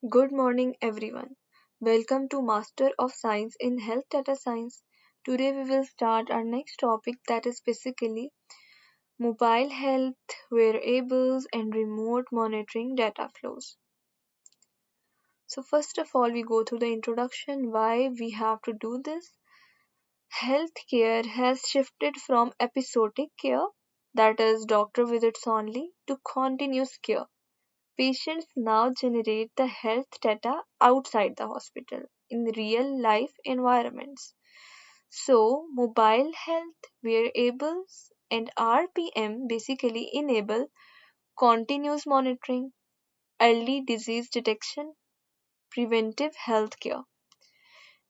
Good morning, everyone. Welcome to Master of Science in Health Data Science. Today, we will start our next topic that is basically mobile health, wearables, and remote monitoring data flows. So, first of all, we go through the introduction why we have to do this. Healthcare has shifted from episodic care, that is, doctor visits only, to continuous care. Patients now generate the health data outside the hospital in real life environments. So, mobile health wearables and RPM basically enable continuous monitoring, early disease detection, preventive health care.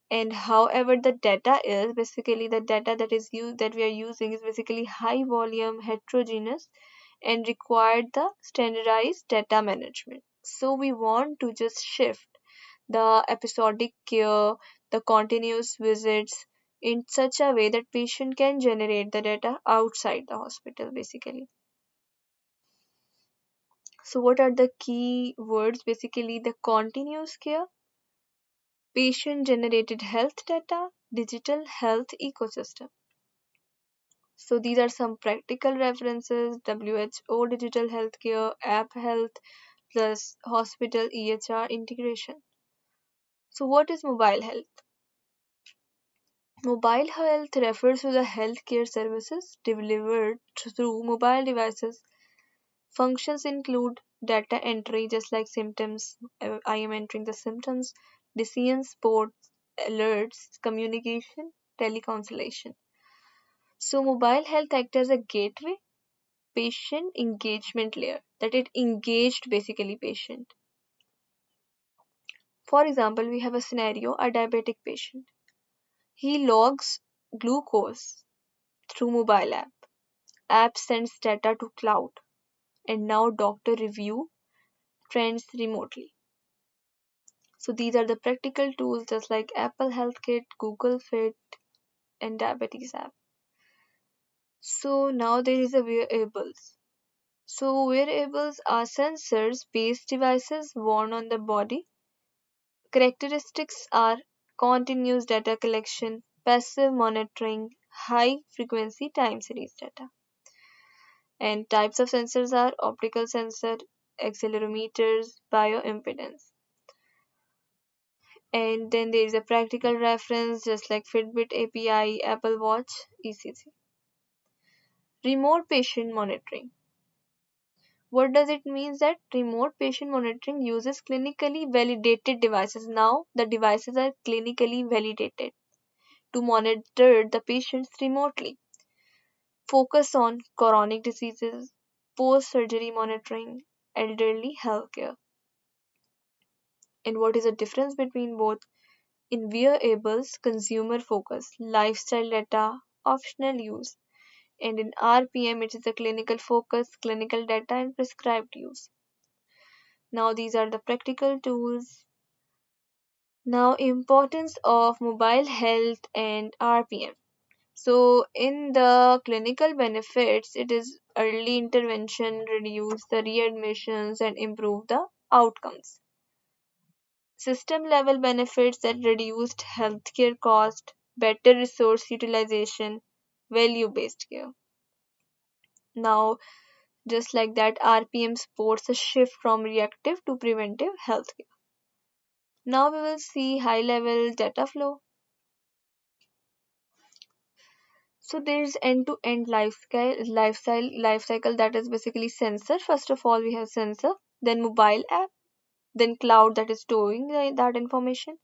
And however the data is basically the data that is used that we are using is basically high volume heterogeneous and required the standardized data management. So we want to just shift the episodic care, the continuous visits in such a way that patient can generate the data outside the hospital basically. So what are the key words? Basically the continuous care, patient generated health data, digital health ecosystem. So these are some practical references: WHO digital healthcare, app health plus hospital EHR integration. So what is mobile health? Mobile health refers to the healthcare services delivered through mobile devices. Functions include data entry, just like symptoms. I am entering the symptoms, decision support, alerts, communication, teleconsultation. So mobile health acts as a gateway, patient engagement layer, that it engaged basically patient. For example, we have a scenario: a diabetic patient. He logs glucose through mobile app. App sends data to cloud, and now doctor review trends remotely. So these are the practical tools just like Apple HealthKit, Google Fit, and Diabetes app. So now there is a wearables. So wearables are sensors based devices worn on the body. Characteristics are continuous data collection, passive monitoring, high frequency time series data. And types of sensors are optical sensor, accelerometers, bioimpedance. And then there is a practical reference just like Fitbit API, Apple Watch, ECG. Remote patient monitoring. What does it mean? That remote patient monitoring uses clinically validated devices. Now the devices are clinically validated to monitor the patients remotely. Focus on chronic diseases, post-surgery monitoring, elderly healthcare. And what is the difference between both? In wearables, consumer focus, lifestyle data, optional use. And in RPM, it is the clinical focus, clinical data, and prescribed use. Now, these are the practical tools. Now, importance of mobile health and RPM. So, in the clinical benefits, it is early intervention, reduce the readmissions, and improve the outcomes. System level benefits that reduced healthcare cost, better resource utilization, value based care. Now, just like that, RPM supports a shift from reactive to preventive healthcare. Now, we will see high level data flow. So there's end-to-end life cycle that is basically sensor. First of all, we have sensor, then mobile app, then cloud that is storing that information,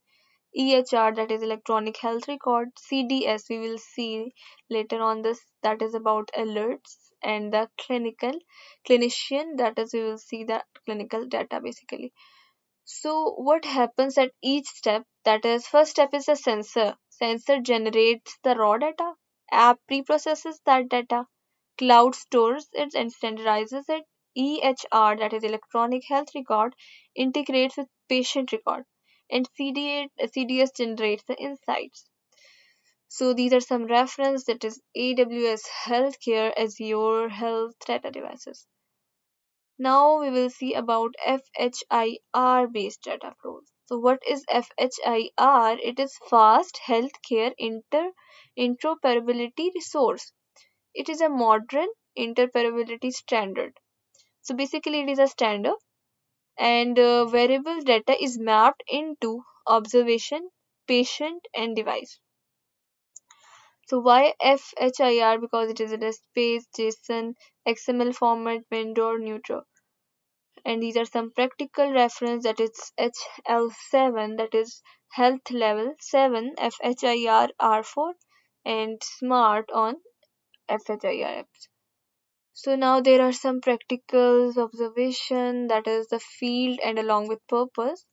EHR that is electronic health record, CDS we will see later on this that is about alerts, and the clinician that is we will see the clinical data basically. So what happens at each step? That is, first step is a sensor. Sensor generates the raw data. App preprocesses that data. Cloud stores it and standardizes it. EHR, that is electronic health record, integrates with patient record. And CDS generates the insights. So these are some reference that is AWS Healthcare, Azure Health Data Devices. Now we will see about FHIR based data flows. So what is FHIR? It is fast healthcare interoperability resource. It is a modern interoperability standard. So basically it is a standard, and wearable data is mapped into observation, patient and device. So why FHIR? Because it is in a space, JSON, XML format, vendor neutral. And these are some practical reference, that is HL7, that is health level 7, FHIR R4, and smart on FHIR apps. So now there are some practical observation, that is the field and along with purpose.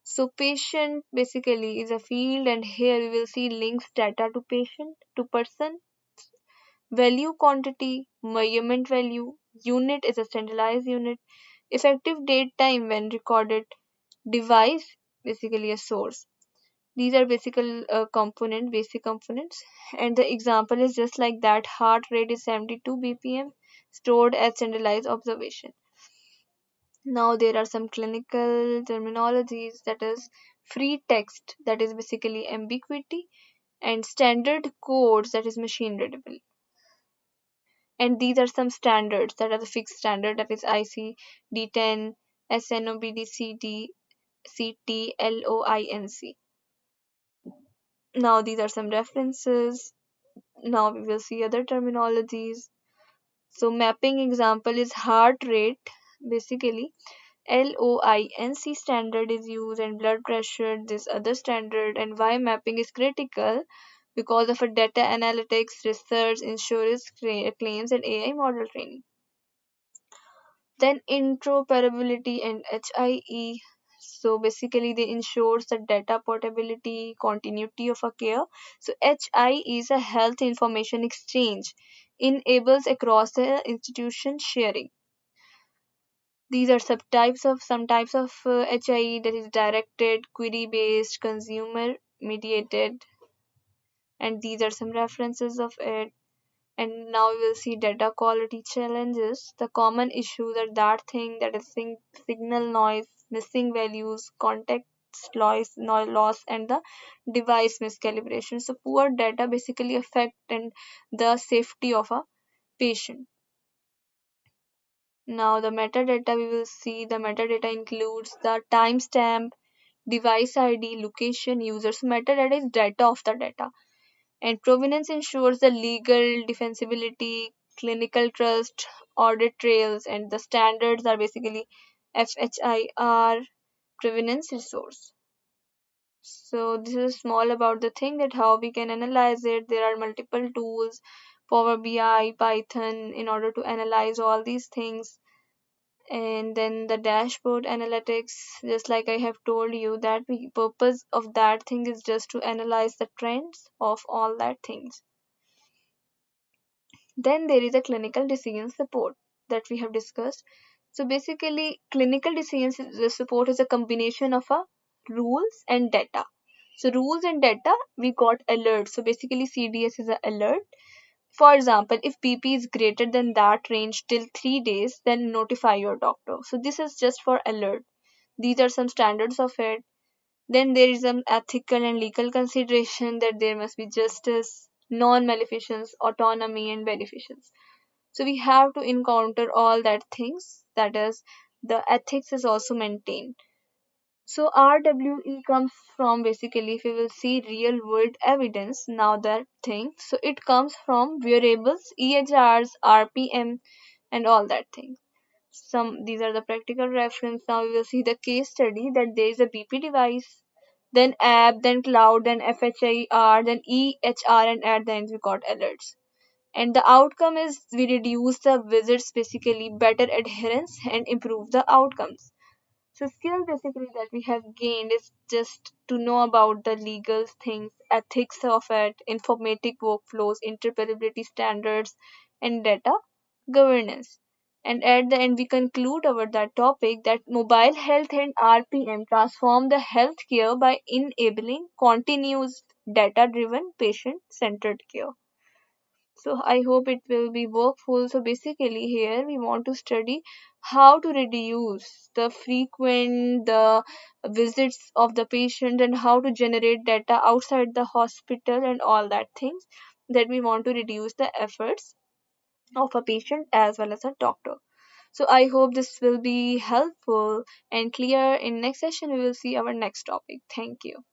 So patient basically is a field, and here we will see links data to patient, to person, value quantity, measurement value, unit is a standardized unit, effective date time when recorded, device basically a source. These are basic components, and the example is just like that. Heart rate is 72 bpm, stored as standardized observation. Now there are some clinical terminologies, that is free text, that is basically ambiguity, and standard codes, that is machine readable. And these are some standards, that are the fixed standard, that is ICD-10, SNOBDCD, CTLOINC. Now these are some references. Now we will see other terminologies. So mapping example is heart rate, basically LOINC standard is used, and blood pressure this other standard. And why mapping is critical? Because of a data analytics, research, insurance claims, and AI model training. Then interoperability and HIE. So basically they ensures the data portability, continuity of a care. So HI is a health information exchange, enables across the institution sharing. These are some types of HIE, that is directed, query based, consumer mediated, and these are some references of it. And now we will see data quality challenges. The common issues are that is signal noise, missing values, context loss, and the device miscalibration. So poor data basically affect and the safety of a patient. Now the metadata, we will see the metadata includes the timestamp, device ID, location, users. Metadata is data of the data, and provenance ensures the legal defensibility, clinical trust, audit trails, and the standards are basically FHIR provenance resource. So this is small about the thing, that how we can analyze it. There are multiple tools, Power BI, Python, in order to analyze all these things. And then the dashboard analytics, just like I have told you, that the purpose of that thing is just to analyze the trends of all that things. Then there is a clinical decision support that we have discussed. So basically, clinical decision support is a combination of a rules and data. So rules and data, we got alerts. So basically, CDS is an alert. For example, if BP is greater than that range till 3 days, then notify your doctor. So this is just for alert. These are some standards of it. Then there is some ethical and legal consideration, that there must be justice, non-maleficence, autonomy, and beneficence. So we have to encounter all that things, that is the ethics is also maintained. So RWE comes from, basically if we will see real world evidence, now that thing, so it comes from wearables, EHRs, RPM, and all that thing. Some these are the practical reference. Now we will see the case study, that there is a BP device, then app, then cloud, then FHIR, then EHR, and at the end we got alerts. And the outcome is we reduce the visits, basically better adherence, and improve the outcomes. So skill basically that we have gained is just to know about the legal things, ethics of it, informatic workflows, interoperability standards, and data governance. And at the end, we conclude over that topic, that mobile health and RPM transform the healthcare by enabling continuous data-driven, patient-centered care. So I hope it will be workful. So basically here we want to study how to reduce the frequent the visits of the patient and how to generate data outside the hospital and all that things, that we want to reduce the efforts of a patient as well as a doctor. So I hope this will be helpful and clear. In next session we will see our next topic. Thank you.